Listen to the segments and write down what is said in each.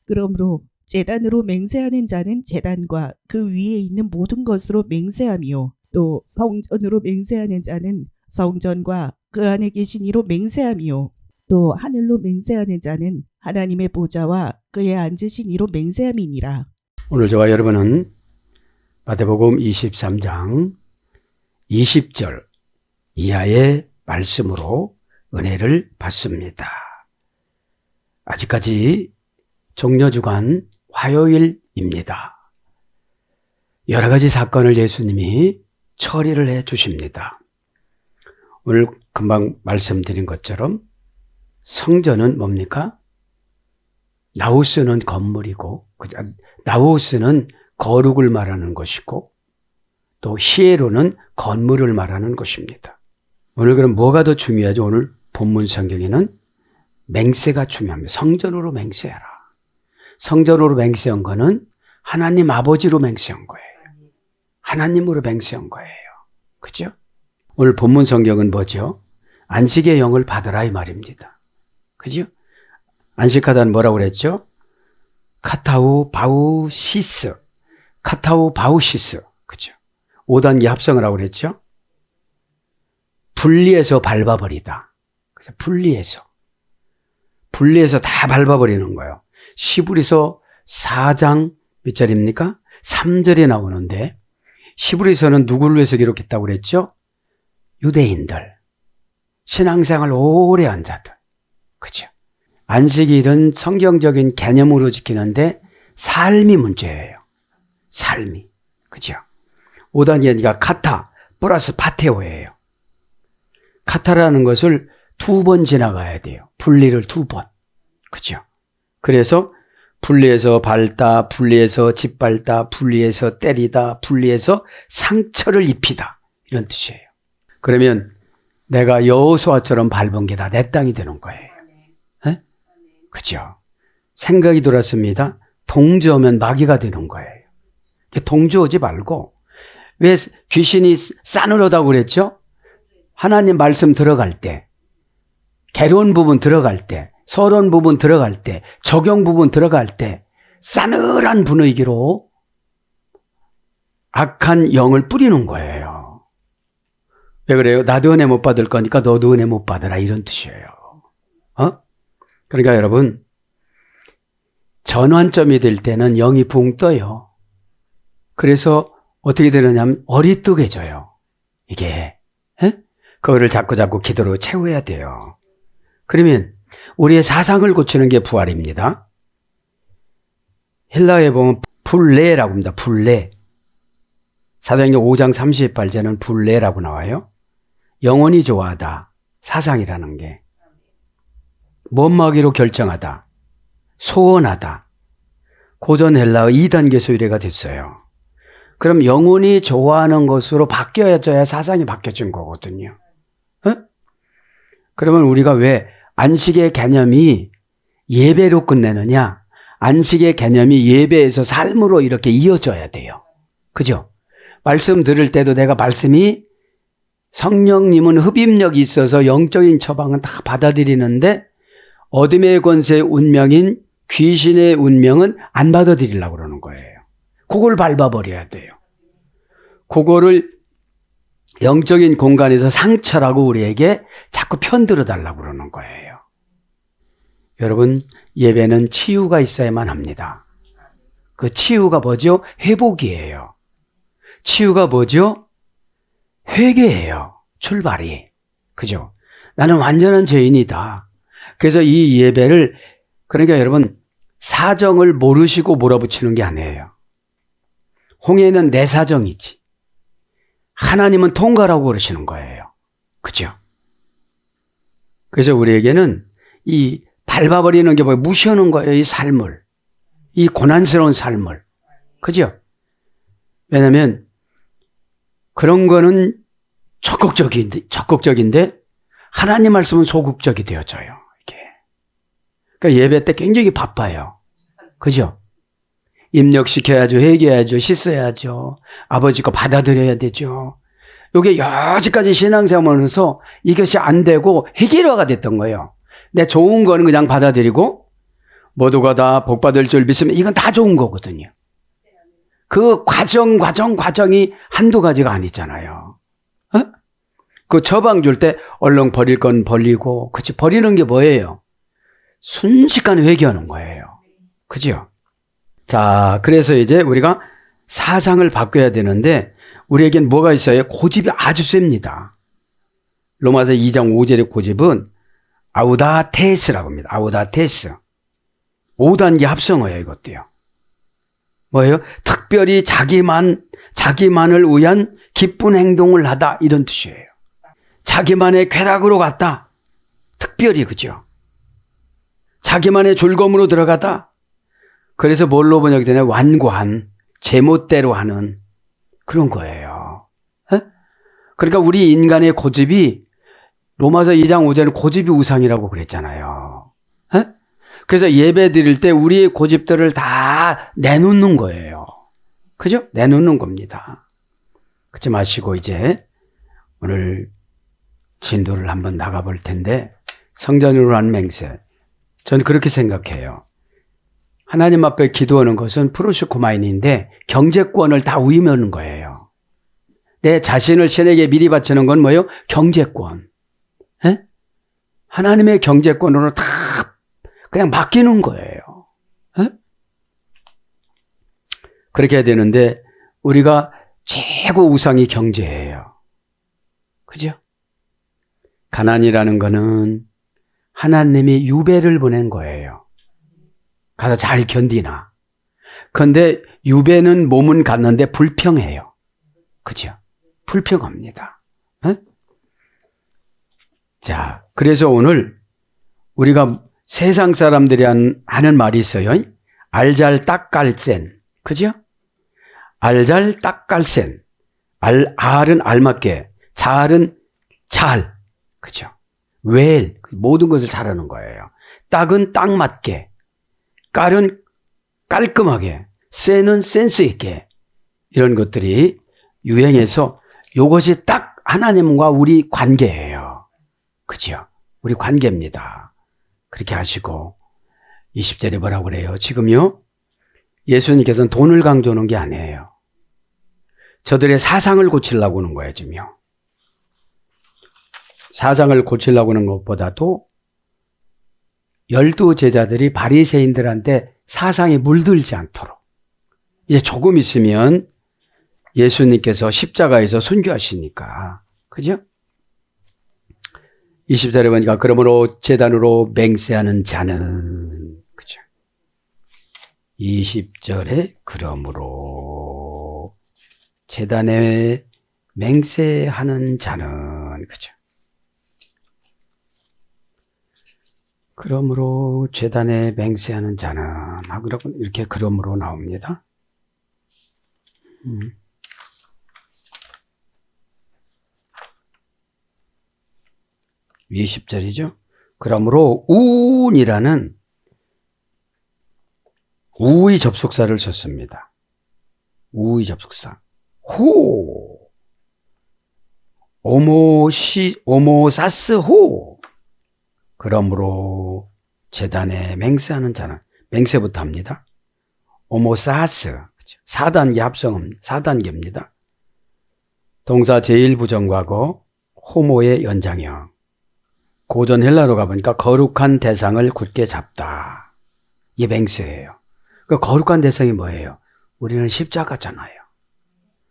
그러므로 제단으로 맹세하는 자는 제단과 그 위에 있는 모든 것으로 맹세하며 또 성전으로 맹세하는 자는 성전과 그 안에 계신 이로 맹세하며 또 하늘로 맹세하는 자는 하나님의 보좌와 그의 앉으신 이로 맹세함이니라. 오늘 저와 여러분은 마태복음 23장 20절 이하의 말씀으로 은혜를 받습니다. 아직까지 종려주간 화요일입니다. 여러 가지 사건을 예수님이 처리를 해 주십니다. 오늘 금방 말씀드린 것처럼 성전은 뭡니까? 나우스는 건물이고, 나우스는 거룩을 말하는 것이고, 또 히에로는 건물을 말하는 것입니다. 오늘 그럼 뭐가 더 중요하죠? 오늘 본문 성경에는 맹세가 중요합니다. 성전으로 맹세하라. 성전으로 맹세한 거는 하나님 아버지로 맹세한 거예요. 하나님으로 맹세한 거예요. 그죠? 오늘 본문 성경은 뭐죠? 안식의 영을 받으라 이 말입니다. 그죠? 안식하다는 뭐라고 그랬죠? 카타우 바우시스. 카타우 바우시스. 그죠? 5단계 합성을 하고 그랬죠? 분리해서 밟아버리다. 그죠? 분리해서 다 밟아버리는 거예요. 시브리서 4장 몇 절입니까? 3절에 나오는데 시브리서는 누구를 위해서 기록했다고 그랬죠? 유대인들. 신앙생활 오래 한 자들. 그죠? 안식일은 성경적인 개념으로 지키는데 삶이 문제예요. 삶이. 그죠? 5단계니까 카타 플러스 파테오예요. 카타라는 것을 2번 지나가야 돼요. 분리를 2번. 그죠? 그래서 분리해서 밟다, 분리해서 짓밟다, 분리해서 때리다, 분리해서 상처를 입히다. 이런 뜻이에요. 그러면 내가 여호수아처럼 밟은 게 다 내 땅이 되는 거예요. 네? 그죠? 생각이 들었습니다. 동조하면 마귀가 되는 거예요. 동조하지 말고 왜 귀신이 싸늘하다고 그랬죠? 하나님 말씀 들어갈 때, 개론 부분 들어갈 때, 서론 부분 들어갈 때, 적용 부분 들어갈 때 싸늘한 분위기로 악한 영을 뿌리는 거예요. 왜 그래요? 나도 은혜 못 받을 거니까 너도 은혜 못 받으라 이런 뜻이에요. 그러니까 여러분 전환점이 될 때는 영이 붕 떠요. 그래서 어떻게 되느냐면 어리뜨개져요. 이게 그거를 자꾸 기도로 채워야 돼요. 그러면 우리의 사상을 고치는 게 부활입니다. 헬라어에 보면 불레라고 합니다. 불레. 사도행전 5장 38절에는 불레라고 나와요. 영원히 좋아하다. 사상이라는 게. 못마기로 결정하다. 소원하다. 고전 헬라어 2단계 소유례가 됐어요. 그럼 영원히 좋아하는 것으로 바뀌어져야 사상이 바뀌어진 거거든요. 그러면 우리가 왜 안식의 개념이 예배로 끝내느냐? 안식의 개념이 예배에서 삶으로 이렇게 이어져야 돼요. 그죠? 말씀 들을 때도 내가 말씀이 성령님은 흡입력이 있어서 영적인 처방은 다 받아들이는데 어둠의 권세의 운명인 귀신의 운명은 안 받아들이려고 그러는 거예요. 그걸 밟아버려야 돼요. 그거를 영적인 공간에서 상처라고 우리에게 자꾸 편들어 달라고 그러는 거예요. 여러분, 예배는 치유가 있어야만 합니다. 그 치유가 뭐죠? 회복이에요. 치유가 뭐죠? 회개예요. 출발이. 그죠? 나는 완전한 죄인이다. 그래서 이 예배를, 그러니까 여러분, 사정을 모르시고 몰아붙이는 게 아니에요. 홍해는 내 사정이지. 하나님은 통과라고 그러시는 거예요. 그죠? 그래서 우리에게는 이 밟아버리는 게 뭐예요? 무시하는 거예요. 이 삶을. 이 고난스러운 삶을. 그죠? 왜냐하면 그런 거는 적극적인데 하나님 말씀은 소극적이 되어져요. 이게. 그러니까 예배 때 굉장히 바빠요. 그죠? 입력시켜야죠. 회개해야죠. 씻어야죠. 아버지 거 받아들여야 되죠. 이게 여지까지 신앙생활하면서 이것이 안 되고 해결화가 됐던 거예요. 내 좋은 거는 그냥 받아들이고 모두가 다 복받을 줄 믿으면 이건 다 좋은 거거든요. 그 과정이 한두 가지가 아니잖아요. 어? 그 처방 줄 때 얼른 버릴 건 버리고, 그치? 버리는 게 뭐예요? 순식간에 회개하는 거예요. 그죠? 자, 그래서 이제 우리가 사상을 바꿔야 되는데, 우리에겐 뭐가 있어요? 고집이 아주 셉니다. 로마서 2장 5절의 고집은 아우다테스라고 합니다. 아우다테스. 5단계 합성어예요, 이것도요. 뭐예요? 특별히 자기만을 위한 기쁜 행동을 하다, 이런 뜻이에요. 자기만의 쾌락으로 갔다. 특별히, 그죠? 자기만의 즐거움으로 들어가다. 그래서 뭘로 번역이 되냐? 완고한, 제멋대로 하는 그런 거예요. 에? 그러니까 우리 인간의 고집이 로마서 2장 5절은 고집이 우상이라고 그랬잖아요. 에? 그래서 예배 드릴 때 우리의 고집들을 다 내놓는 거예요. 그죠? 내놓는 겁니다. 그렇지 마시고 이제 오늘 진도를 한번 나가볼 텐데, 성전으로 한 맹세. 저는 그렇게 생각해요. 하나님 앞에 기도하는 것은 프로슈코마인인데 경제권을 다 위임하는 거예요. 내 자신을 신에게 미리 바치는 건 뭐예요? 경제권. 에? 하나님의 경제권으로 다 그냥 맡기는 거예요. 에? 그렇게 해야 되는데 우리가 최고 우상이 경제예요. 그죠? 가난이라는 거는 하나님이 유배를 보낸 거예요. 가서 잘 견디나. 그런데 유배는 몸은 갔는데 불평해요. 그죠? 불평합니다. 에? 자, 그래서 오늘 우리가 세상 사람들이 하는 말이 있어요. 알잘딱깔센. 그죠? 알잘딱깔센. 알은 알맞게, 잘은 잘. 그죠? 웰. 모든 것을 잘하는 거예요. 딱은 딱 맞게. 깔은 깔끔하게. 센은 센스 있게. 이런 것들이 유행해서 이것이 딱 하나님과 우리 관계예요. 그죠? 우리 관계입니다. 그렇게 하시고 20절에 뭐라고 그래요? 지금요, 예수님께서는 돈을 강조하는 게 아니에요. 저들의 사상을 고치려고 하는 거예요, 지금요. 사상을 고치려고 하는 것보다도 12 제자들이 바리새인들한테 사상에 물들지 않도록, 이제 조금 있으면 예수님께서 십자가에서 순교하시니까, 그죠? 20절에 보니까 그러므로 제단으로 맹세하는 자는, 그죠? 20절에 그러므로 제단에 맹세하는 자는, 그죠? 그러므로 제단에 맹세하는 자는 하고 이렇게 그러므로 나옵니다. 20절이죠. 그러므로 운이라는 우의 접속사를 썼습니다. 우의 접속사. 호. 오모사스 호. 그러므로 제단에 맹세하는 자는, 맹세부터 합니다. 오모사스. 4단계 합성음, 4단계입니다. 동사 제1부정과거, 호모의 연장형. 고전 헬라로 가보니까 거룩한 대상을 굳게 잡다. 이게 맹세예요. 그 거룩한 대상이 뭐예요? 우리는 십자가잖아요.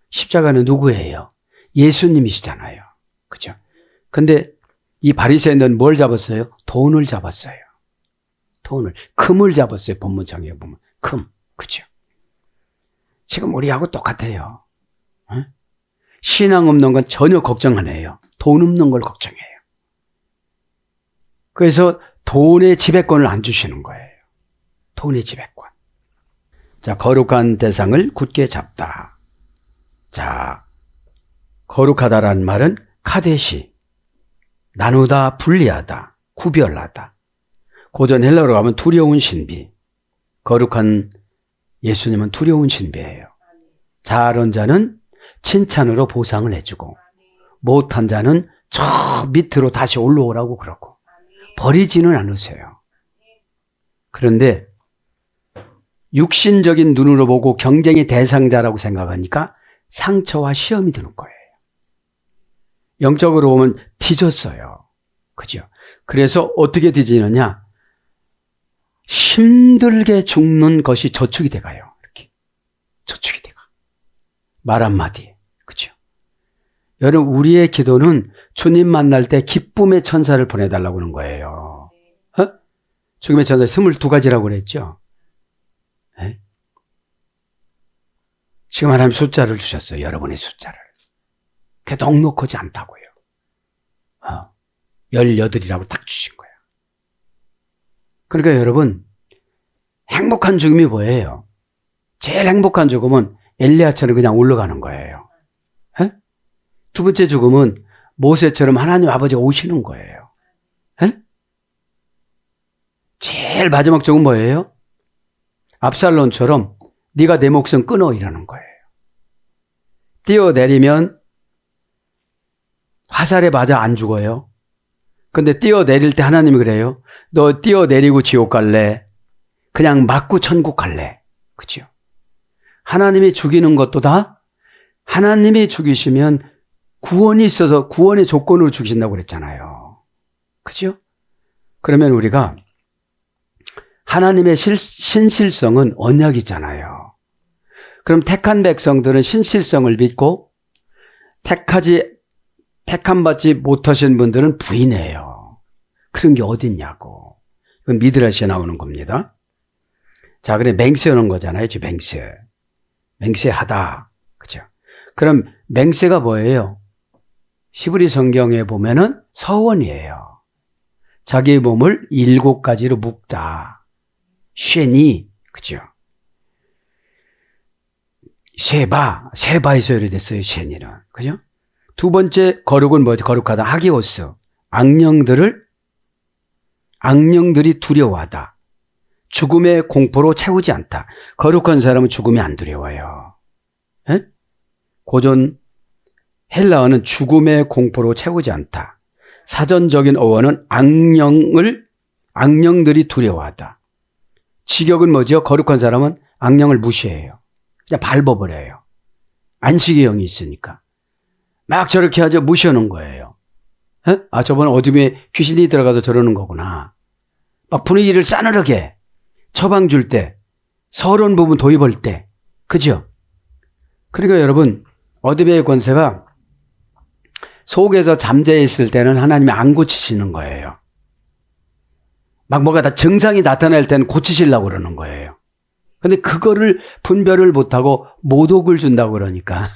십자가는 누구예요? 예수님이시잖아요. 그죠? 근데 이 바리새인들은 뭘 잡았어요? 돈을 잡았어요. 돈을, 금을 잡았어요. 본문창에 보면 금, 그죠? 지금 우리하고 똑같아요. 어? 신앙 없는 건 전혀 걱정 안 해요. 돈 없는 걸 걱정해요. 그래서 돈의 지배권을 안 주시는 거예요. 돈의 지배권. 자, 거룩한 대상을 굳게 잡다. 자, 거룩하다라는 말은 카데시, 나누다, 분리하다, 구별하다. 고전 헬라로 가면 두려운 신비. 거룩한 예수님은 두려운 신비예요. 잘한 자는 칭찬으로 보상을 해주고, 못한 자는 저 밑으로 다시 올라오라고 그러고, 버리지는 않으세요. 그런데 육신적인 눈으로 보고 경쟁의 대상자라고 생각하니까 상처와 시험이 드는 거예요. 영적으로 보면 뒤졌어요. 그죠? 그래서 어떻게 뒤지느냐? 힘들게 죽는 것이 저축이 돼가요. 이렇게. 저축이 돼가. 말 한마디. 그죠? 여러분, 우리의 기도는 주님 만날 때 기쁨의 천사를 보내달라고 하는 거예요. 죽음의 천사 22가지라고 그랬죠? 네? 지금 하나님 숫자를 주셨어요. 여러분의 숫자를. 그게 넉넉하지 않다고요. 18이라고 딱 주신 거예요. 그러니까 여러분, 행복한 죽음이 뭐예요? 제일 행복한 죽음은 엘리야처럼 그냥 올라가는 거예요. 에? 두 번째 죽음은 모세처럼 하나님 아버지가 오시는 거예요. 에? 제일 마지막 죽음은 뭐예요? 압살론처럼 네가 내 목숨 끊어 이러는 거예요. 뛰어내리면 화살에 맞아 안 죽어요. 근데 뛰어내릴 때 하나님이 그래요. 너 뛰어내리고 지옥 갈래? 그냥 맞고 천국 갈래? 그죠? 하나님이 죽이는 것도 다 하나님이 죽이시면 구원이 있어서 구원의 조건으로 죽이신다고 그랬잖아요. 그죠? 그러면 우리가 하나님의 신실성은 언약이잖아요. 그럼 택한 백성들은 신실성을 믿고 택함 받지 못하신 분들은 부인해요. 그런 게 어딨냐고. 이건 미드라시에 나오는 겁니다. 자, 그래 맹세하는 거잖아요. 지금 맹세. 맹세하다. 그죠? 그럼 맹세가 뭐예요? 히브리 성경에 보면은 서원이에요. 자기의 몸을 7가지로 묶다. 쉐니. 그죠? 세바에서 요리됐어요. 쉐니는. 그죠? 두 번째 거룩은 뭐지? 거룩하다. 하기오스. 악령들이 두려워하다. 죽음의 공포로 채우지 않다. 거룩한 사람은 죽음이 안 두려워요. 에? 고전 헬라어는 죽음의 공포로 채우지 않다. 사전적인 어원은 악령들이 두려워하다. 직역은 뭐죠? 거룩한 사람은 악령을 무시해요. 그냥 밟아버려요. 안식의 영이 있으니까. 막 저렇게 하죠. 무시하는 거예요. 에? 아, 저번에 어둠에 귀신이 들어가서 저러는 거구나. 막 분위기를 싸늘하게 처방 줄 때, 서러운 부분 도입할 때, 그죠? 그러니까 여러분, 어둠의 권세가 속에서 잠재해 있을 때는 하나님이 안 고치시는 거예요. 막 뭐가 다 증상이 나타날 때는 고치시려고 그러는 거예요. 근데 그거를 분별을 못하고 모독을 준다고 그러니까.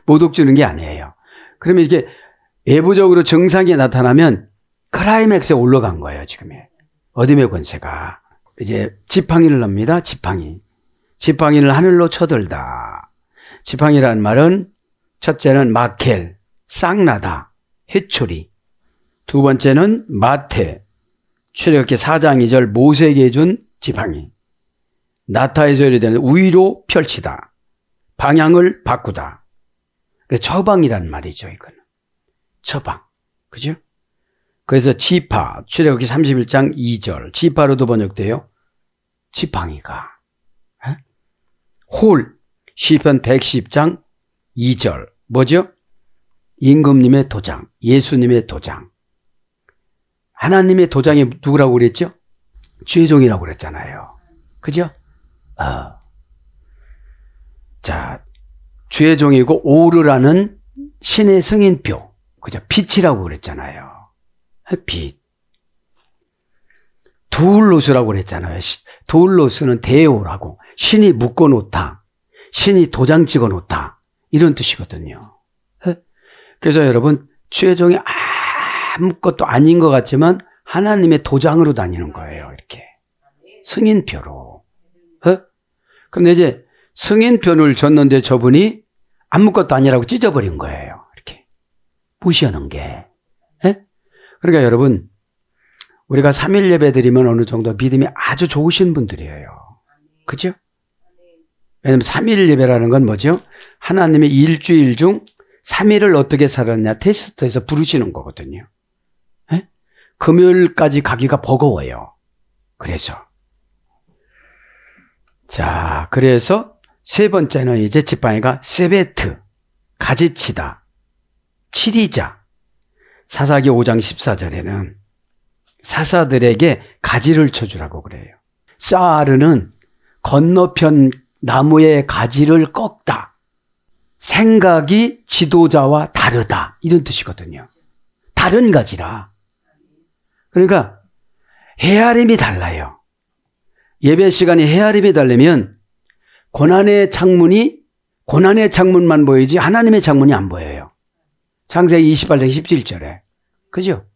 모독 주는 게 아니에요. 그러면 이게 외부적으로 증상이 나타나면 클라이맥스에 올라간 거예요, 지금. 어둠의 권세가. 이제 지팡이를 납니다, 지팡이를 하늘로 쳐들다. 지팡이라는 말은 첫째는 마켈, 쌍나다, 해초리. 두 번째는 마태, 출애굽기 4장 2절 모세에게 준 지팡이. 나타에서 요리되는 위로 펼치다. 방향을 바꾸다. 처방이란 말이죠, 이거는. 처방. 그죠? 그래서 지파, 출애굽기 31장 2절. 지파로도 번역돼요. 지팡이가. 홀, 시편 110장 2절. 뭐죠? 임금님의 도장, 예수님의 도장. 하나님의 도장이 누구라고 그랬죠? 주의 종이라고 그랬잖아요. 그죠? 자, 주의 종이고 오르라는 신의 승인표. 그죠? 빛이라고 그랬잖아요. 빛. 두울로스라고 그랬잖아요. 두울로스는 대오라고. 신이 묶어놓다. 신이 도장 찍어놓다. 이런 뜻이거든요. 그래서 여러분, 주의 종이 아무것도 아닌 것 같지만 하나님의 도장으로 다니는 거예요. 이렇게. 승인표로. 근데 이제 승인표를 줬는데 저분이 아무것도 아니라고 찢어버린 거예요. 이렇게. 무시하는 게. 그러니까 여러분, 우리가 3일 예배 드리면 어느 정도 믿음이 아주 좋으신 분들이에요. 그죠? 왜냐면 3일 예배라는 건 뭐죠? 하나님의 일주일 중 3일을 어떻게 살았냐 테스트해서 부르시는 거거든요. 금요일까지 가기가 버거워요. 그래서. 자, 그래서 세 번째는 이제 지팡이가 세베트, 가지치다, 치리자. 사사기 5장 14절에는 사사들에게 가지를 쳐주라고 그래요. 사르는 건너편 나무의 가지를 꺾다. 생각이 지도자와 다르다. 이런 뜻이거든요. 다른 가지라. 그러니까 헤아림이 달라요. 예배 시간에 헤아림이 다르면 고난의 창문만 보이지 하나님의 창문이 안 보여요. 창세기 28장 17절에. 그죠?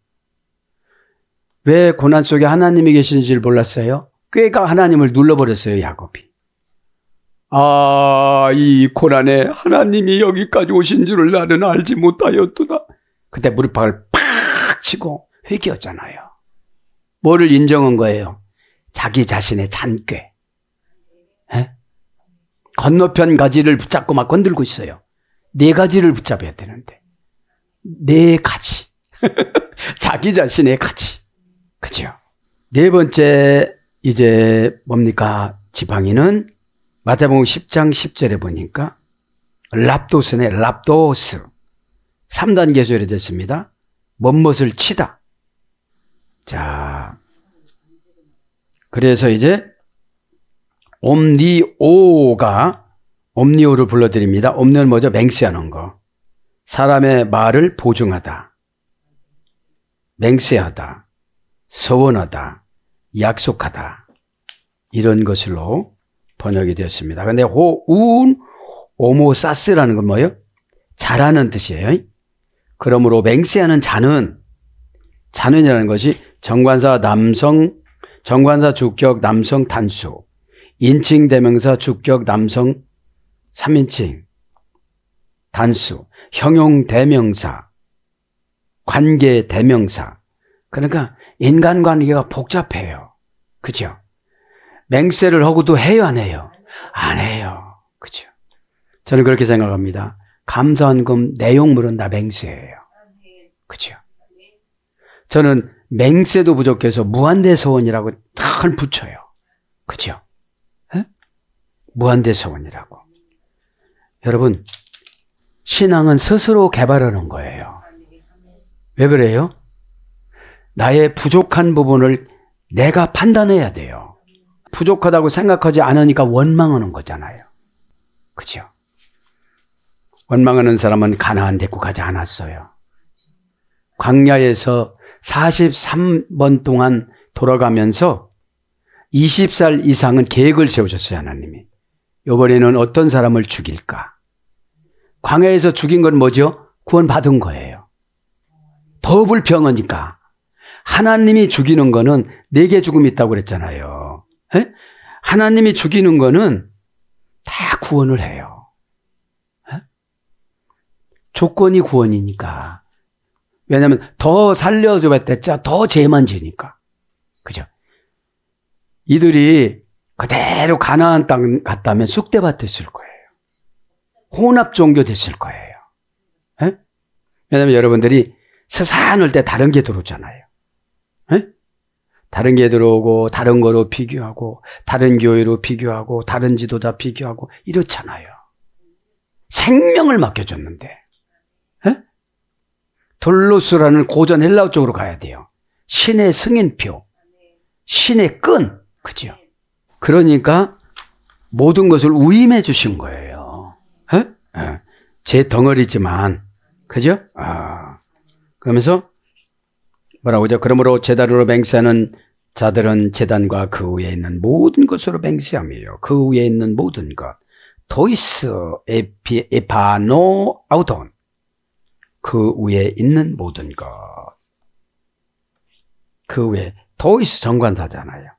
왜 고난 속에 하나님이 계신지를 몰랐어요? 꾀가 하나님을 눌러버렸어요, 야곱이. 아, 이 고난에 하나님이 여기까지 오신 줄을 나는 알지 못하였도다. 그때 무릎팍을 팍 치고 회개했잖아요. 뭐를 인정한 거예요? 자기 자신의 잔꾀. 에? 건너편 가지를 붙잡고 막 건들고 있어요. 네 가지를 붙잡아야 되는데. 네 가지. 자기 자신의 가지. 그죠? 네 번째, 이제 뭡니까? 지팡이는 마태복음 10장 10절에 보니까 랍도스네, 랍도스. 3단계 소리 됐습니다. 멋을 치다. 자, 그래서 이제 옴니오를 불러드립니다. 옴니오는 뭐죠? 맹세하는 거. 사람의 말을 보증하다. 맹세하다. 서원하다. 약속하다. 이런 것으로 번역이 되었습니다. 그런데 오모사스라는 건 뭐예요? 잘하는 뜻이에요. 그러므로 맹세하는 자는이라는 것이 정관사 주격 남성 단수, 인칭 대명사 주격 남성 3인칭 단수, 형용 대명사, 관계 대명사. 그러니까 인간관계가 복잡해요. 그죠? 맹세를 하고도 해요, 안 해요? 안 해요. 그죠? 저는 그렇게 생각합니다. 감사원금 내용물은 다 맹세예요. 그죠? 저는 맹세도 부족해서 무한대서원이라고 탁 붙여요. 그죠? 에? 무한대서원이라고. 여러분, 신앙은 스스로 개발하는 거예요. 왜 그래요? 나의 부족한 부분을 내가 판단해야 돼요. 부족하다고 생각하지 않으니까 원망하는 거잖아요. 그죠? 원망하는 사람은 가나안 데리고 가지 않았어요. 광야에서 43번 동안 돌아가면서 20살 이상은 계획을 세우셨어요, 하나님이. 이번에는 어떤 사람을 죽일까? 광야에서 죽인 건 뭐죠? 구원받은 거예요. 더 불평하니까. 하나님이 죽이는 거는 4개 죽음이 있다고 그랬잖아요. 에? 하나님이 죽이는 거는 다 구원을 해요. 에? 조건이 구원이니까. 왜냐하면 더 살려줘봤댔자 더 죄만 지니까. 그죠? 이들이 그대로 가나안 땅 갔다면 쑥대밭 됐을 거예요. 혼합 종교 됐을 거예요. 에? 왜냐하면 여러분들이 스산할 때 다른 게 들어오잖아요. 에? 다른 게 들어오고 다른 거로 비교하고 다른 교회로 비교하고 다른 지도자 비교하고 이렇잖아요. 생명을 맡겨줬는데. 에? 돌로스라는 고전 헬라어 쪽으로 가야 돼요. 신의 승인표, 신의 끈, 그죠? 그러니까 모든 것을 위임해 주신 거예요. 에? 에. 제 덩어리지만, 그죠? 그러면서 뭐라고 하죠? 그러므로 제단으로 맹세하는 자들은 제단과 그 위에 있는 모든 것으로 맹세하며 그 위에 있는 모든 것, 도이스 에파노 아우돈, 그 위에 있는 모든 것. 그 위에 도이스 정관사잖아요.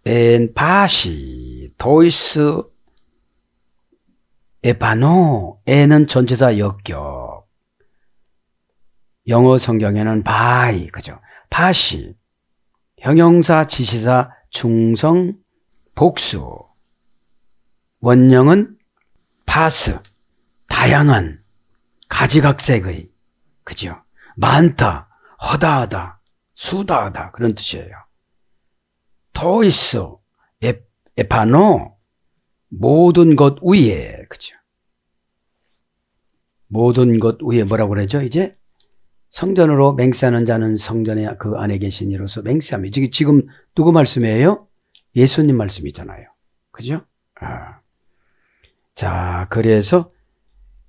엔파시 도이스 에파노, 에는 전치사 역격. 영어 성경에는 바이, 그죠? 파시, 형용사, 지시사, 중성, 복수. 원형은 파스, 다양한, 가지각색의, 그죠? 많다, 허다하다, 수다하다, 그런 뜻이에요. 토이스, 에파노, 모든 것 위에, 그죠? 모든 것 위에 뭐라고 그러죠? 이제 성전으로 맹세하는 자는 성전에 그 안에 계신 이로서 맹세하며. 지금 누구 말씀이에요? 예수님 말씀이잖아요. 그죠? 자, 그래서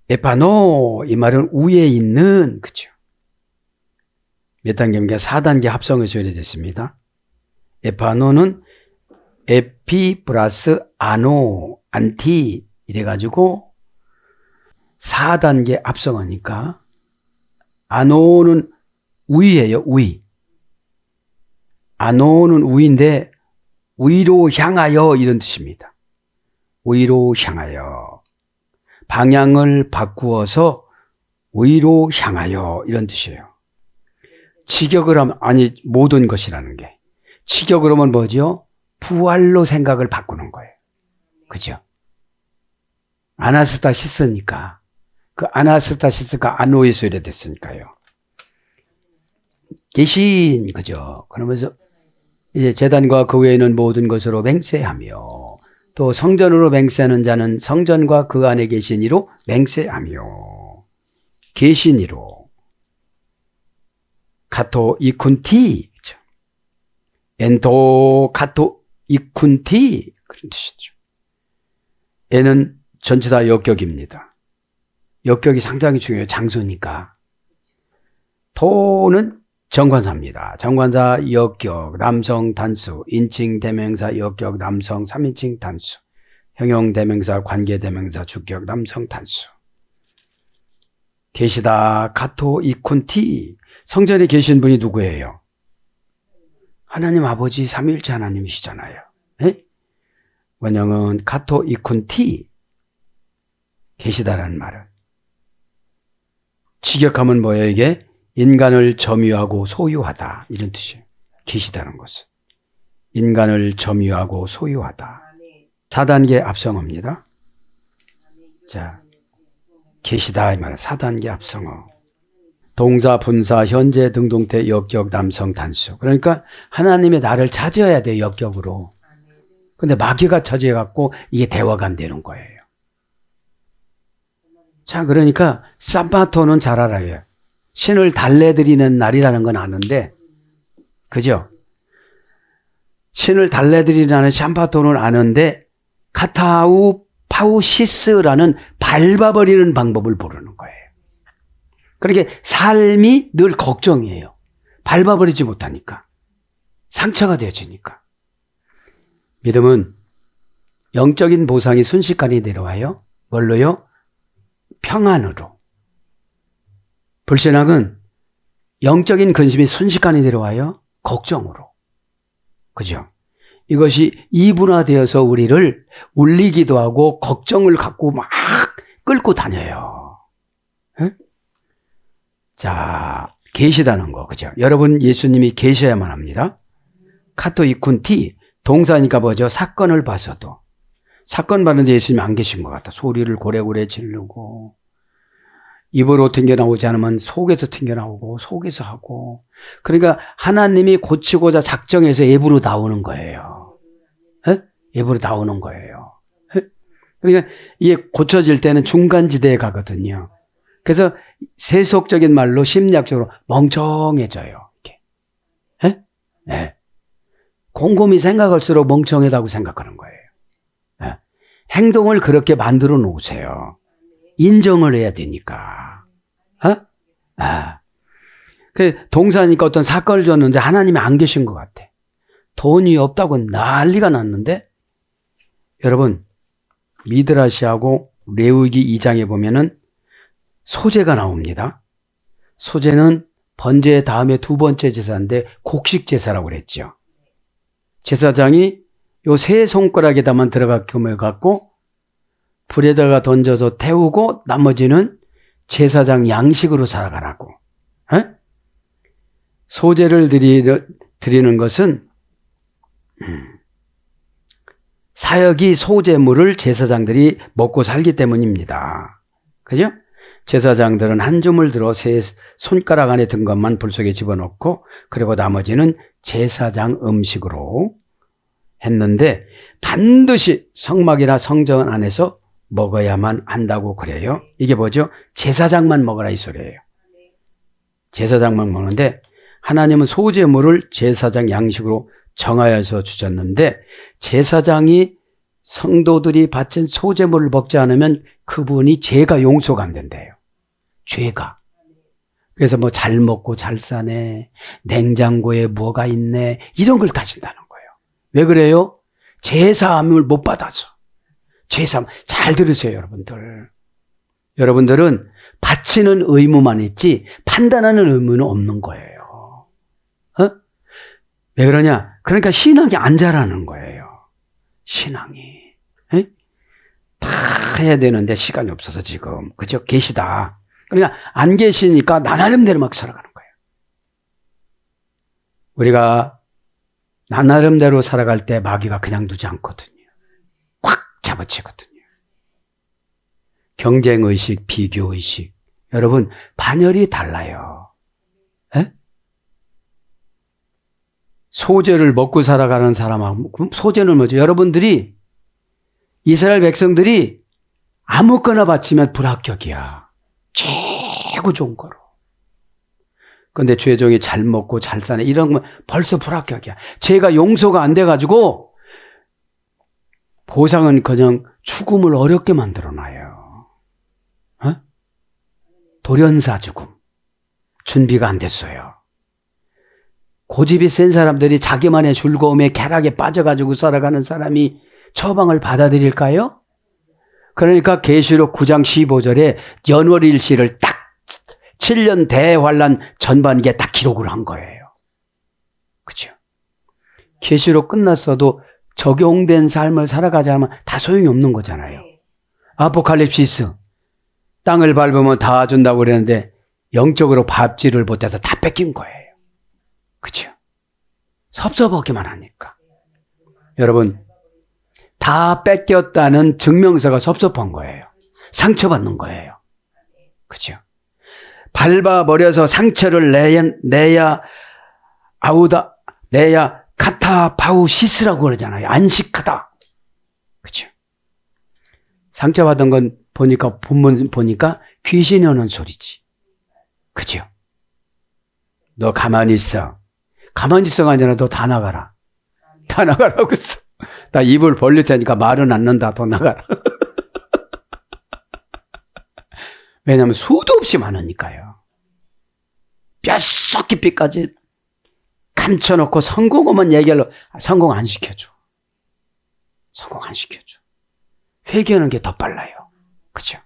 에파노, 이 말은 위에 있는, 그죠? 몇 단계입니까? 4단계 합성해서 이래됐습니다. 에파노는 에피 플러스 아노, 안티 이래가지고 4단계 합성하니까 아노는 위예요. 위. 아노는 위인데 위로 향하여 이런 뜻입니다. 위로 향하여. 방향을 바꾸어서 위로 향하여 이런 뜻이에요. 직역을 하면 아니 모든 것이라는 게. 직역을 하면 뭐죠? 부활로 생각을 바꾸는 거예요. 그죠? 아나스타시스니까. 그 아나스타시스가 아노에서 이래됐으니까요. 계신, 그죠? 그러면서 이제 제단과 그 외에 있는 모든 것으로 맹세하며 또 성전으로 맹세하는 자는 성전과 그 안에 계신 이로 맹세하며 계신 이로 카토 이쿤티, 그죠? 엔토 카토 이쿤티 그런 뜻이죠. 에는 전체 다 역격입니다. 역격이 상당히 중요해요. 장소니까. 토는 정관사입니다. 정관사 역격, 남성 단수, 인칭 대명사 역격, 남성 3인칭 단수, 형용 대명사, 관계 대명사, 주격, 남성 단수. 계시다, 카토 이쿤티. 성전에 계신 분이 누구예요? 하나님 아버지 삼위일체 하나님이시잖아요. 네? 원형은 카토 이쿤티. 계시다라는 말은. 직역하면 뭐예요, 이게? 인간을 점유하고 소유하다. 이런 뜻이에요. 계시다는 것은. 인간을 점유하고 소유하다. 4단계 합성어입니다. 자, 계시다 이 말은 4단계 합성어. 동사, 분사, 현재, 등동태, 역격, 남성, 단수. 그러니까 하나님의 나를 찾아야 돼요, 역격으로. 근데 마귀가 찾아갖고 이게 대화가 안 되는 거예요. 자, 그러니까 삼바토는 잘 알아요. 신을 달래드리는 날이라는 건 아는데, 그죠? 신을 달래드리는 날은 샴바토는 아는데, 카타우 파우시스라는 밟아버리는 방법을 모르는 거예요. 그러니까 삶이 늘 걱정이에요. 밟아버리지 못하니까. 상처가 되어지니까. 믿음은 영적인 보상이 순식간에 내려와요. 뭘로요? 평안으로. 불신앙은 영적인 근심이 순식간에 내려와요. 걱정으로. 그죠? 이것이 이분화되어서 우리를 울리기도 하고 걱정을 갖고 막 끌고 다녀요. 에? 자, 계시다는 거. 그죠? 여러분 예수님이 계셔야만 합니다. 카토 이쿤티. 동사니까 뭐죠? 사건을 봐서도. 사건 봤는데 예수님이 안 계신 것 같다. 소리를 고래고래 지르고 입으로 튕겨나오지 않으면 속에서 튕겨나오고 속에서 하고. 그러니까 하나님이 고치고자 작정해서 입으로 나오는 거예요. 에? 입으로 나오는 거예요. 에? 그러니까 이게 고쳐질 때는 중간지대에 가거든요. 그래서 세속적인 말로 심리학적으로 멍청해져요. 이렇게. 에? 네. 곰곰이 생각할수록 멍청하다고 생각하는 거예요. 에? 행동을 그렇게 만들어 놓으세요. 인정을 해야 되니까. 그 동사니까 어떤 사건을 줬는데 하나님이 안 계신 것 같아. 돈이 없다고 난리가 났는데 여러분 미드라시하고 레위기 2장에 보면은 소제가 나옵니다. 소제는 번제 다음에 두 번째 제사인데 곡식 제사라고 그랬죠. 제사장이 요 세 손가락에다만 들어가게 해갖고 불에다가 던져서 태우고 나머지는 제사장 양식으로 살아가라고. 에? 소제를 드리는 것은 사역이 소제물을 제사장들이 먹고 살기 때문입니다. 그죠? 제사장들은 한 줌을 들어 세 손가락 안에 든 것만 불 속에 집어넣고 그리고 나머지는 제사장 음식으로 했는데 반드시 성막이나 성전 안에서 먹어야만 한다고 그래요. 이게 뭐죠? 제사장만 먹어라 이 소리예요. 제사장만 먹는데 하나님은 소제물을 제사장 양식으로 정하여서 주셨는데 제사장이 성도들이 바친 소제물을 먹지 않으면 그분이 죄가 용서가 안 된대요. 죄가. 그래서 뭐 잘 먹고 잘 사네, 냉장고에 뭐가 있네, 이런 걸 따진다는 거예요. 왜 그래요? 제사함을 못 받아서. 제사함. 잘 들으세요, 여러분들. 여러분들은 바치는 의무만 있지 판단하는 의무는 없는 거예요. 왜 그러냐? 그러니까 신앙이 안 자라는 거예요. 신앙이. 다 해야 되는데 시간이 없어서 지금. 그죠? 계시다. 그러니까 안 계시니까 나 나름대로 막 살아가는 거예요. 우리가 나 나름대로 살아갈 때 마귀가 그냥 두지 않거든요. 꽉 잡아채거든요. 경쟁의식, 비교의식. 여러분, 반열이 달라요. 에? 소재를 먹고 살아가는 사람하고, 소재는 뭐죠? 여러분들이, 이스라엘 백성들이 아무거나 바치면 불합격이야. 최고 좋은 거로. 근데 죄종이 잘 먹고 잘 사네. 이런 건 벌써 불합격이야. 죄가 용서가 안 돼가지고, 보상은 그냥 죽음을 어렵게 만들어놔요. 돌연사 죽음. 준비가 안 됐어요. 고집이 센 사람들이 자기만의 즐거움에 쾌락에 빠져가지고 살아가는 사람이 처방을 받아들일까요? 그러니까 계시록 9장 15절에 연월일시를 딱 7년 대환란 전반기에 딱 기록을 한 거예요. 그렇죠? 계시록 끝났어도 적용된 삶을 살아가지 않으면 다 소용이 없는 거잖아요. 아포칼립시스 땅을 밟으면 다 준다고 그랬는데 영적으로 밥질을 못해서 다 뺏긴 거예요. 그렇죠? 섭섭하기만 하니까. 여러분, 다 뺏겼다는 증명서가 섭섭한 거예요. 상처받는 거예요. 그렇죠? 밟아버려서 상처를 내야 카타파우시스라고 그러잖아요. 안식하다. 그렇죠? 상처받은 건 본문 보니까 귀신이 오는 소리지. 그죠? 너 가만히 있어. 가만히 있어가 아니라 너 다 나가라. 다 나가라고 했어. 나 입을 벌릴 테니까 말은 않는다. 더 나가라. 왜냐하면 수도 없이 많으니까요. 뼛속 깊이까지 감춰놓고 성공하면 얘기하려. 성공 안 시켜줘. 성공 안 시켜줘. 회개하는 게 더 빨라요. 그죠?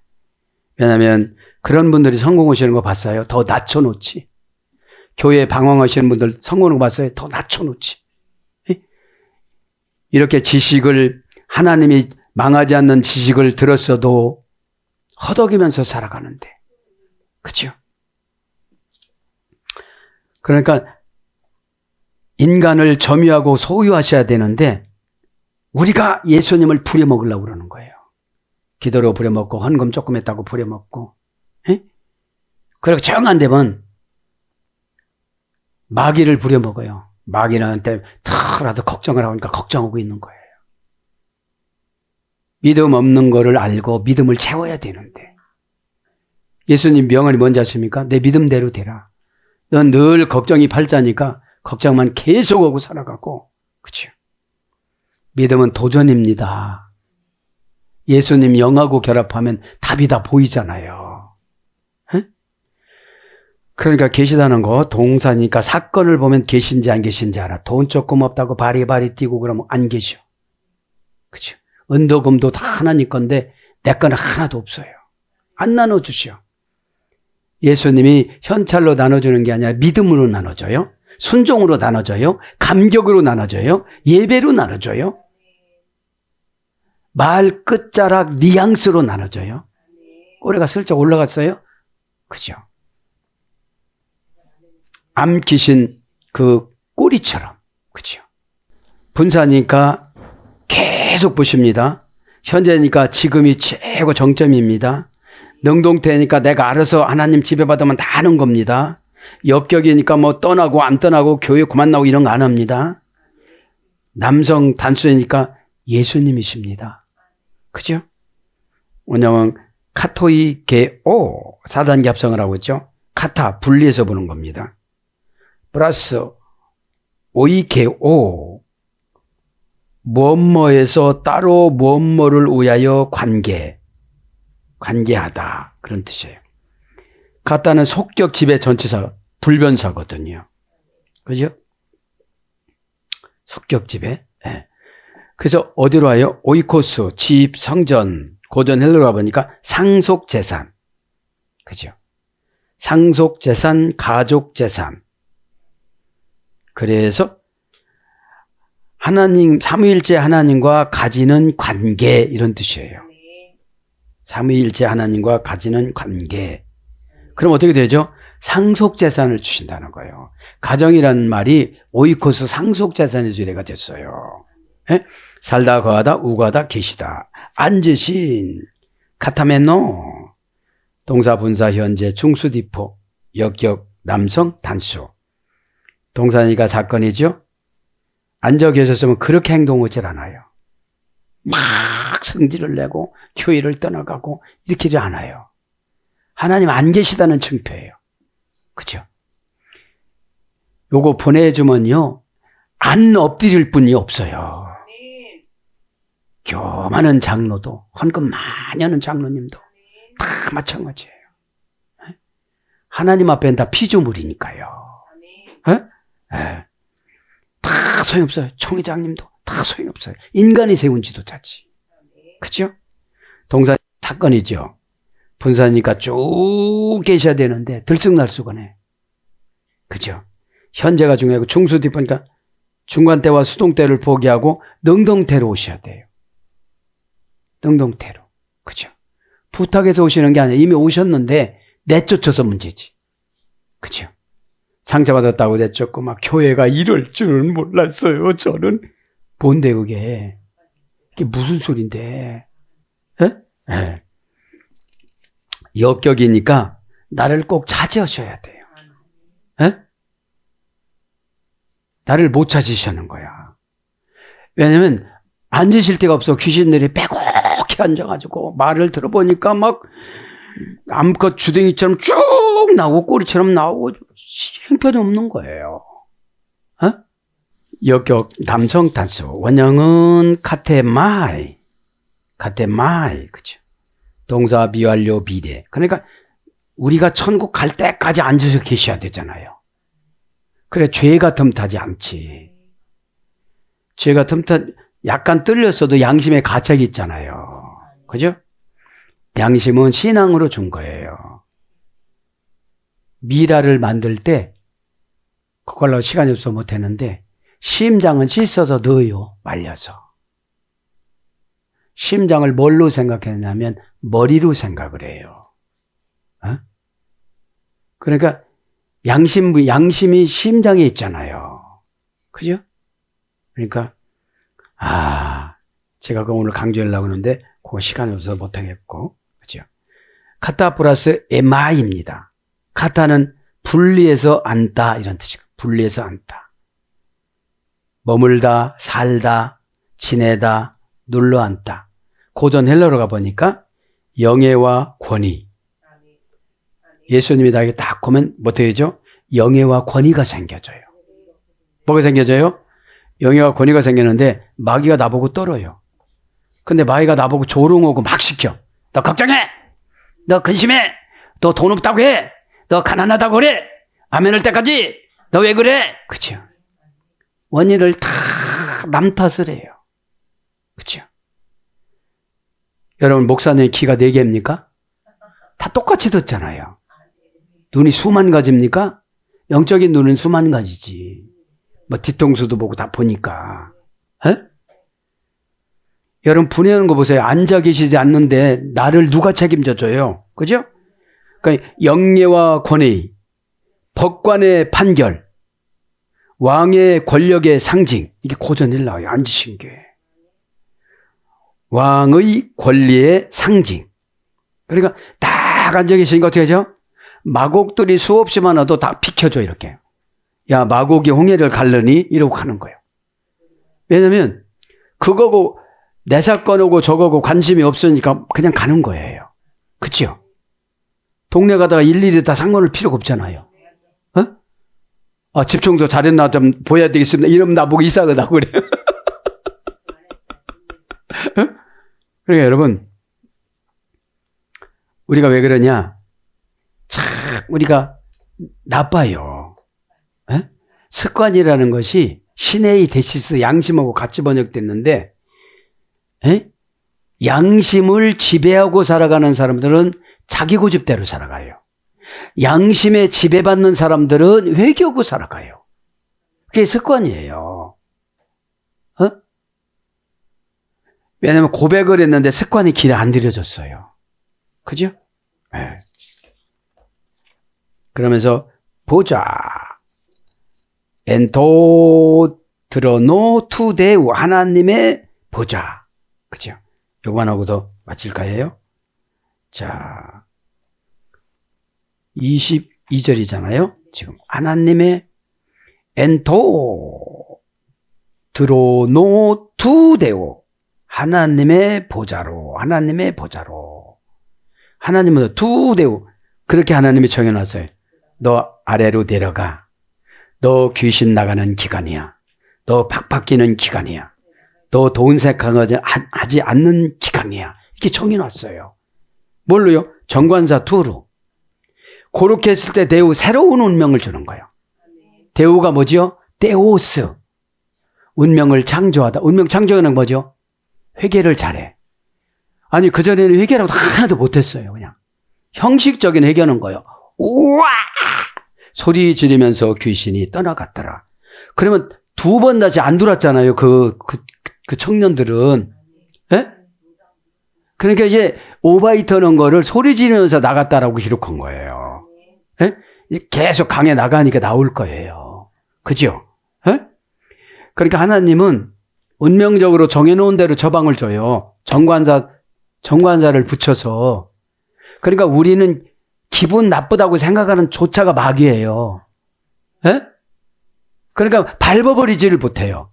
왜냐하면 그런 분들이 성공하시는 거 봤어요? 더 낮춰놓지. 교회 방황하시는 분들 성공하는 거 봤어요? 더 낮춰놓지. 이렇게 지식을, 하나님이 망하지 않는 지식을 들었어도 허덕이면서 살아가는데. 그죠? 그러니까 인간을 점유하고 소유하셔야 되는데 우리가 예수님을 부려먹으려고 그러는 거예요. 기도로 부려먹고 헌금 조금 했다고 부려먹고. 그리고 정 안 되면 마귀를 부려먹어요. 마귀한테 더라도 걱정을 하니까 걱정하고 있는 거예요. 믿음 없는 거를 알고 믿음을 채워야 되는데. 예수님 명언이 뭔지 아십니까? 내 믿음대로 되라. 넌 늘 걱정이 팔자니까 걱정만 계속하고 살아가고. 그렇죠? 믿음은 도전입니다. 예수님 영하고 결합하면 답이 다 보이잖아요. 에? 그러니까 계시다는 거 동사니까 사건을 보면 계신지 안 계신지 알아. 돈 조금 없다고 바리바리 뛰고 그러면 안 계셔. 그렇죠? 은도금도 다 하나님 건데 내 거는 하나도 없어요. 안 나눠주셔. 예수님이 현찰로 나눠주는 게 아니라 믿음으로 나눠줘요. 순종으로 나눠줘요. 감격으로 나눠줘요. 예배로 나눠줘요. 말 끝자락 뉘앙스로 나눠줘요. 꼬리가 슬쩍 올라갔어요? 그죠? 암 귀신 그 꼬리처럼. 그죠? 분사니까 계속 보십니다. 현재니까 지금이 최고 정점입니다. 능동태니까 내가 알아서 하나님 지배받으면 다 하는 겁니다. 역격이니까 뭐 떠나고 안 떠나고 교회 그만 나오고 이런 거 안 합니다. 남성 단수니까 예수님이십니다. 그죠? 왜냐하면 카토이 게오, 4단계 합성을 하고 있죠. 카타, 분리해서 보는 겁니다. 플러스 오이 게오, 무엇뭐에서 따로 무엇뭐를 위하여 관계하다, 그런 뜻이에요. 카타는 속격 지배 전치사, 불변사거든요. 그죠? 속격 지배. 네. 그래서 어디로 와요? 오이코스, 집, 성전, 고전 헬러로 가보니까 상속재산. 그죠? 상속재산, 가족재산. 그래서 하나님, 삼위일체 하나님과 가지는 관계, 이런 뜻이에요. 삼위일체 하나님과 가지는 관계. 그럼 어떻게 되죠? 상속재산을 주신다는 거예요. 가정이라는 말이 오이코스 상속재산의 주례가 됐어요. 예? 살다, 거하다, 우거하다, 계시다. 앉으신, 카타멘노. 동사, 분사, 현재, 중수디포, 역격, 남성, 단수. 동사니까 사건이죠. 앉아 계셨으면 그렇게 행동하지 않아요. 막 성질을 내고 교회를 떠나가고 이렇게지 않아요. 하나님 안 계시다는 증표예요. 그죠? 요거 보내주면요, 안 엎드릴 분이 없어요. 교만한 장로도, 헌금 많이 하는 장로님도 다 마찬가지예요. 하나님 앞에는 다 피조물이니까요. 다 소용없어요. 총회장님도 다 소용없어요. 인간이 세운 지도자지. 그죠? 동사 사건이죠. 분사니까 쭉 계셔야 되는데 들쑥날쑥하네. 그죠? 현재가 중요하고 중수 뒷보니까 중간때와 수동때를 포기하고 능동태로 오셔야 돼요. 능동태로. 그죠? 부탁해서 오시는 게 아니라 이미 오셨는데 내쫓아서 문제지. 그죠? 상처받았다고 내쫓고 막 교회가 이럴 줄은 몰랐어요. 저는. 뭔데 그게? 이게 무슨 소린데? 에? 에. 역격이니까 나를 꼭 찾으셔야 돼요. 에? 나를 못 찾으시는 거야. 왜냐면 앉으실 데가 없어. 귀신들이 빼곡히 앉아가지고 말을 들어보니까 막 암컷 주댕이처럼 쭉 나오고 꼬리처럼 나오고 형편이 없는 거예요. 어? 역격 남성 단수. 원형은 카테마이. 그죠? 동사 미완료 비대. 그러니까 우리가 천국 갈 때까지 앉아서 계셔야 되잖아요. 그래 죄가 틈타지 않지. 죄가 약간 뚫렸어도 양심의 가책이 있잖아요. 그죠? 양심은 신앙으로 준 거예요. 미라를 만들 때 그걸로 시간이 없어 못했는데 심장은 씻어서 넣어요. 말려서. 심장을 뭘로 생각했냐면 머리로 생각을 해요. 어? 그러니까 양심이 심장에 있잖아요. 그죠? 그러니까 제가 오늘 강조하려고 하는데 그거 시간이 없어서 못하겠고. 그죠? 카타 플러스 에마입니다. 카타는 분리해서 앉다 이런 뜻이고 분리해서 앉다. 머물다, 살다, 지내다, 눌러 앉다. 고전 헬라어로 가보니까 영예와 권위. 예수님이 나에게 딱 보면 어떻게 되죠? 영예와 권위가 생겨져요. 뭐가 생겨져요? 영예와 권위가 생기는데 마귀가 나보고 떨어요. 근데 마귀가 나보고 조롱하고 막 시켜. 너 걱정해! 너 근심해! 너 돈 없다고 해! 너 가난하다고 그래! 아멘 할 때까지! 너 왜 그래? 그죠? 원인을 다 남 탓을 해요. 그죠? 여러분, 목사님 키가 4개입니까? 다 똑같이 듣잖아요. 눈이 수만 가지입니까? 영적인 눈은 수만 가지지. 뭐 뒤통수도 보고 다 보니까. 에? 여러분 분해하는 거 보세요. 앉아 계시지 않는데 나를 누가 책임져줘요? 그죠? 그러니까 영예와 권위, 법관의 판결, 왕의 권력의 상징. 이게 고전에 나와요. 앉으신 게. 왕의 권리의 상징. 그러니까 딱 앉아 계시니까 어떻게 하죠? 마곡들이 수없이 많아도 다 비켜줘 이렇게. 야, 마곡이 홍해를 갈르니? 이러고 가는 거예요. 왜냐면 그거고 내 사건하고 저거고 관심이 없으니까 그냥 가는 거예요. 그치요? 동네 가다가 일일이 다 상관할 필요가 없잖아요. 집 청소 잘했나 좀 보여야 되겠습니다. 이러면 나보고 이상하다고 그래요. 그러니까 여러분, 우리가 왜 그러냐? 참 우리가 나빠요. 습관이라는 것이 신의 데시스 양심하고 같이 번역됐는데, 양심을 지배하고 살아가는 사람들은 자기 고집대로 살아가요. 양심에 지배받는 사람들은 회개하고 살아가요. 그게 습관이에요. 왜냐하면 고백을 했는데 습관이 길에 안 들여졌어요. 그죠? 네. 그러면서 보자. 엔토 드러노 투데우 하나님의 보자. 그죠? 요거만 하고도 마칠까 해요? 자, 22절이잖아요. 지금 하나님의 엔토 드러노 투데우 하나님의 보좌로, 하나님의 보좌로. 하나님은 투데우 그렇게 하나님이 정해놨어요. 너 아래로 내려가. 너 귀신 나가는 기간이야. 너 박박기는 기간이야. 너 돈 생각하지 않는 기간이야. 이렇게 정해놨어요. 뭘로요? 정관사 투로. 그렇게 했을 때 대우 새로운 운명을 주는 거예요. 대우가 뭐죠? 데오스. 운명을 창조하다. 운명 창조하는 뭐죠? 회개를 잘해. 아니 그전에는 회개라고 하나도 못했어요. 그냥 형식적인 회개하는 거예요. 우와! 소리 지르면서 귀신이 떠나갔더라. 그러면 두 번 다시 안 들어왔잖아요. 그 청년들은. 예? 그러니까 이제 오바이트 하는 거를 소리 지르면서 나갔다라고 기록한 거예요. 예? 계속 강에 나가니까 나올 거예요. 그죠? 예? 그러니까 하나님은 운명적으로 정해놓은 대로 처방을 줘요. 정관사를 붙여서. 그러니까 우리는 기분 나쁘다고 생각하는 조차가 마귀예요. 예? 그러니까 밟아버리지를 못해요.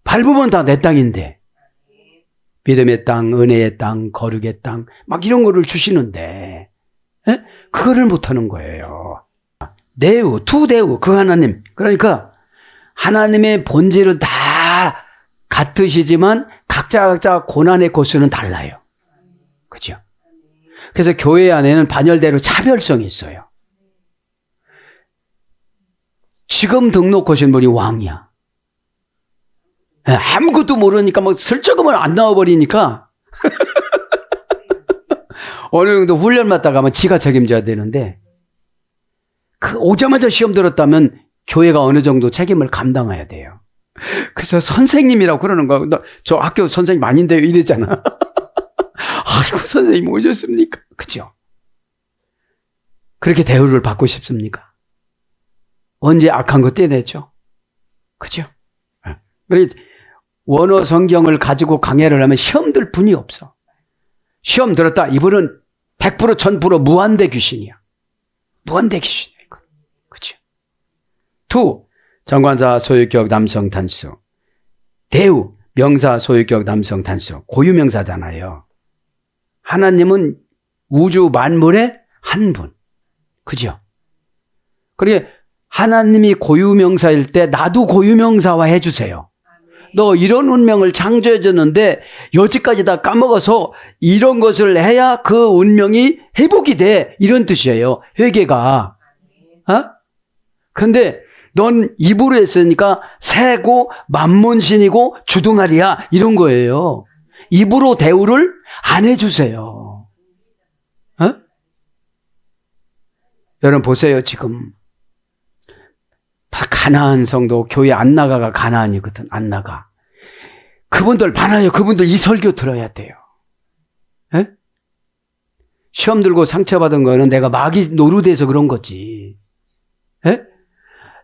밟으면 다 내 땅인데. 믿음의 땅, 은혜의 땅, 거룩의 땅, 막 이런 거를 주시는데, 예? 그거를 못하는 거예요. 네우, 투데우, 그 하나님. 그러니까 하나님의 본질은 다 같으시지만 각자 고난의 고수는 달라요. 그죠? 그래서 교회 안에는 반열대로 차별성이 있어요. 지금 등록 오신 분이 왕이야. 아무것도 모르니까 뭐 슬쩍으면 안 나와버리니까 어느 정도 훈련 받다 가면 지가 책임져야 되는데 그 오자마자 시험 들었다면 교회가 어느 정도 책임을 감당해야 돼요. 그래서 선생님이라고 그러는 거야. 저 학교 선생님 아닌데요 이랬잖아. 아이고 선생님 오셨습니까? 그죠? 그렇게 대우를 받고 싶습니까? 언제 악한 거 떼내죠? 그죠? 그래서 원어 성경을 가지고 강해를 하면 시험 들 분이 없어. 시험 들었다. 이분은 100% 1000% 무한대 귀신이야. 무한대 귀신이야. 그죠? 투, 정관사 소유격 남성 단수. 대우, 명사 소유격 남성 단수. 고유명사잖아요. 하나님은 우주 만물의 한 분. 그죠? 그러게 하나님이 고유명사일 때 나도 고유명사화 해주세요. 너 이런 운명을 창조해줬는데 여지까지 다 까먹어서 이런 것을 해야 그 운명이 회복이 돼. 이런 뜻이에요. 회개가. 근데 넌 입으로 했으니까 새고 만문신이고 주둥아리야. 이런 거예요. 입으로 대우를 안 해주세요. 여러분 보세요. 지금 가나안 성도 교회 안 나가가 가나안이거든. 안 나가. 그분들 많아요. 그분들 이 설교 들어야 돼요. 에? 시험 들고 상처받은 거는 내가 마귀 노루돼서 그런 거지. 에?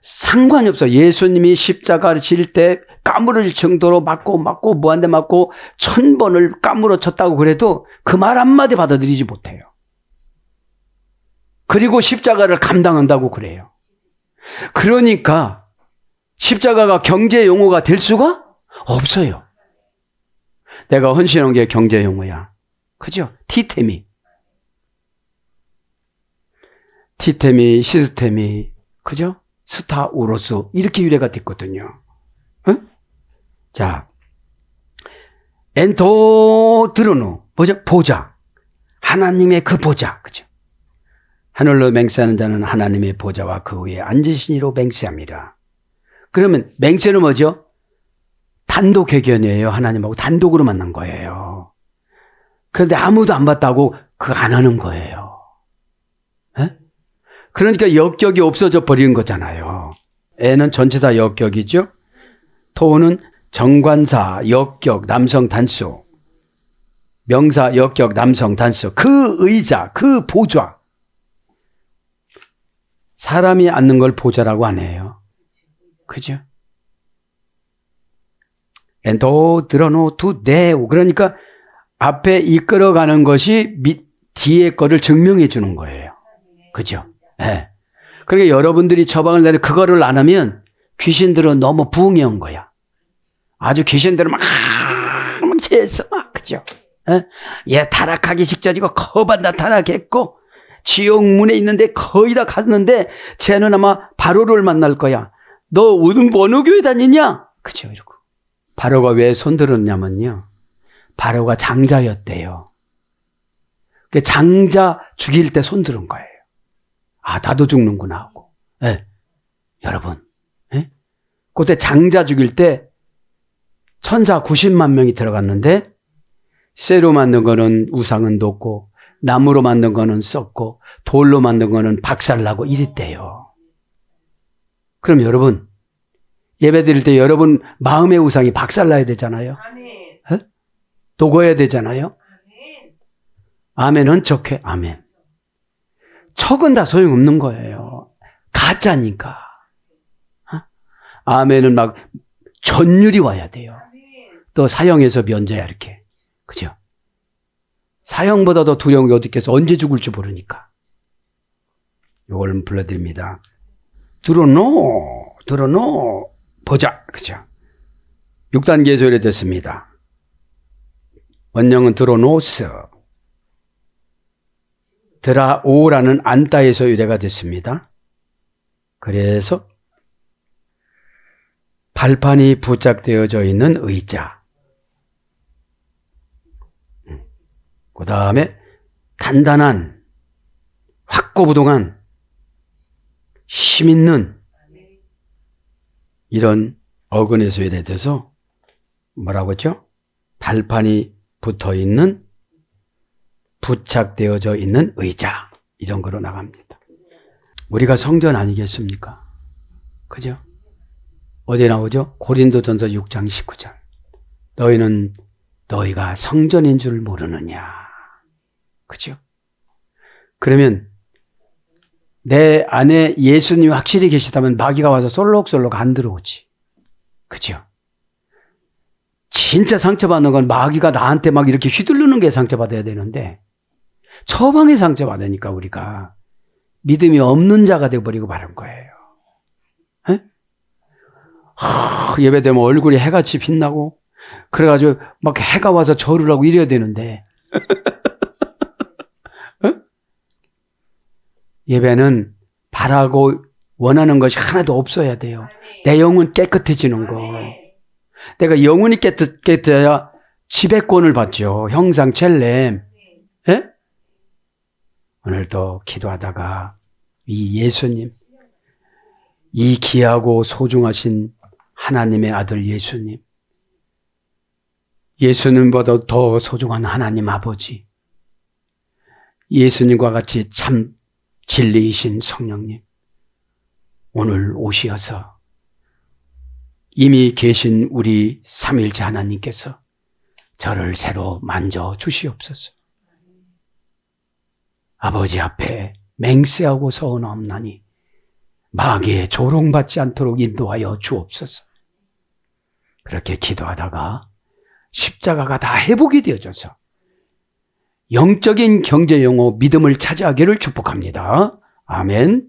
상관이 없어. 예수님이 십자가를 질 때 까무러질 정도로 맞고 무한대 맞고 1000번을 까무러 쳤다고 그래도 그 말 한마디 받아들이지 못해요. 그리고 십자가를 감당한다고 그래요. 그러니까 십자가가 경제 용어가 될 수가 없어요. 내가 헌신한 게 경제 용어야. 그죠? 티테미, 시스템이, 그죠? 스타우로스, 이렇게 유래가 됐거든요. 응? 자, 엔토드로노, 뭐죠? 보좌. 하나님의 그 보좌. 그죠? 하늘로 맹세하는 자는 하나님의 보좌와 그 위에 앉으시니로 맹세합니다. 그러면 맹세는 뭐죠? 단독 회견이에요. 하나님하고 단독으로 만난 거예요. 그런데 아무도 안 봤다고 그거 안 하는 거예요. 에? 그러니까 역격이 없어져 버리는 거잖아요. 애는 전체다 역격이죠. 토는 정관사, 역격, 남성 단수. 명사, 역격, 남성 단수. 그 의자, 그 보좌. 사람이 앉는 걸 보좌라고 안 해요. 그죠? 엔도 드러노 두 네오. 그러니까 앞에 이끌어가는 것이 뒤에 거를 증명해 주는 거예요. 그죠? 네. 그러니까 여러분들이 처방을 내려 그거를 안 하면 귀신들은 너무 부응해온 거야. 아주 귀신들은 막 재서 막, 그죠? 얘 타락하기 직전이고 거반다 타락했고 지옥 문에 있는데 거의 다 갔는데 쟤는 아마 바로를 만날 거야. 너 어느 교회 다니냐? 그죠? 이러고. 바로가 왜 손들었냐면요. 바로가 장자였대요. 장자 죽일 때 손들은 거예요. 아, 나도 죽는구나 하고. 네. 여러분. 네? 그때 장자 죽일 때 천사 90만 명이 들어갔는데 쇠로 만든 거는 우상은 돋고 나무로 만든 거는 썩고 돌로 만든 거는 박살나고 이랬대요. 그럼 여러분 예배 드릴 때 여러분 마음의 우상이 박살나야 되잖아요. 네? 녹아야 되잖아요. 아멘은 적해. 아멘. 척은 다 소용없는 거예요. 가짜니까. 아멘은 막 전율이 와야 돼요. 또 사형에서 면제야 이렇게. 그죠? 사형보다 더 두려운 게 어디 있겠어. 언제 죽을지 모르니까. 이걸 불러드립니다. 드러노 보자. 그죠? 6단계 소리 됐습니다. 원령은 드러노스. 드라오라는 안따에서 유래가 됐습니다. 그래서 발판이 부착되어져 있는 의자. 그 다음에 단단한 확고부동한 힘 있는 이런 어근에서 유래돼서 뭐라고 했죠? 발판이 붙어있는 부착되어져 있는 의자 이런 거로 나갑니다. 우리가 성전 아니겠습니까? 그죠? 어디 나오죠? 고린도전서 6장 19절. 너희는 너희가 성전인 줄 모르느냐. 그죠? 그러면 내 안에 예수님이 확실히 계시다면 마귀가 와서 솔록솔록 안 들어오지. 그죠? 진짜 상처받는 건 마귀가 나한테 막 이렇게 휘두르는 게 상처받아야 되는데 처방에 상처받으니까 우리가 믿음이 없는 자가 되어버리고 마는 거예요. 에? 예배되면 얼굴이 해같이 빛나고 그래가지고 막 해가 와서 절을 하고 이래야 되는데 예배는 바라고 원하는 것이 하나도 없어야 돼요. 내 영은 깨끗해지는 거. 내가 영혼이 깨끗해야 지배권을 받죠. 형상 첼렘. 예? 오늘도 기도하다가 이 예수님, 이 귀하고 소중하신 하나님의 아들 예수님, 예수님보다 더 소중한 하나님 아버지, 예수님과 같이 참 진리이신 성령님, 오늘 오시어서 이미 계신 우리 삼일째 하나님께서 저를 새로 만져 주시옵소서. 아버지 앞에 맹세하고 서원하옵나니 마귀에 조롱받지 않도록 인도하여 주옵소서. 그렇게 기도하다가 십자가가 다 회복이 되어져서 영적인 경제 용어 믿음을 차지하기를 축복합니다. 아멘.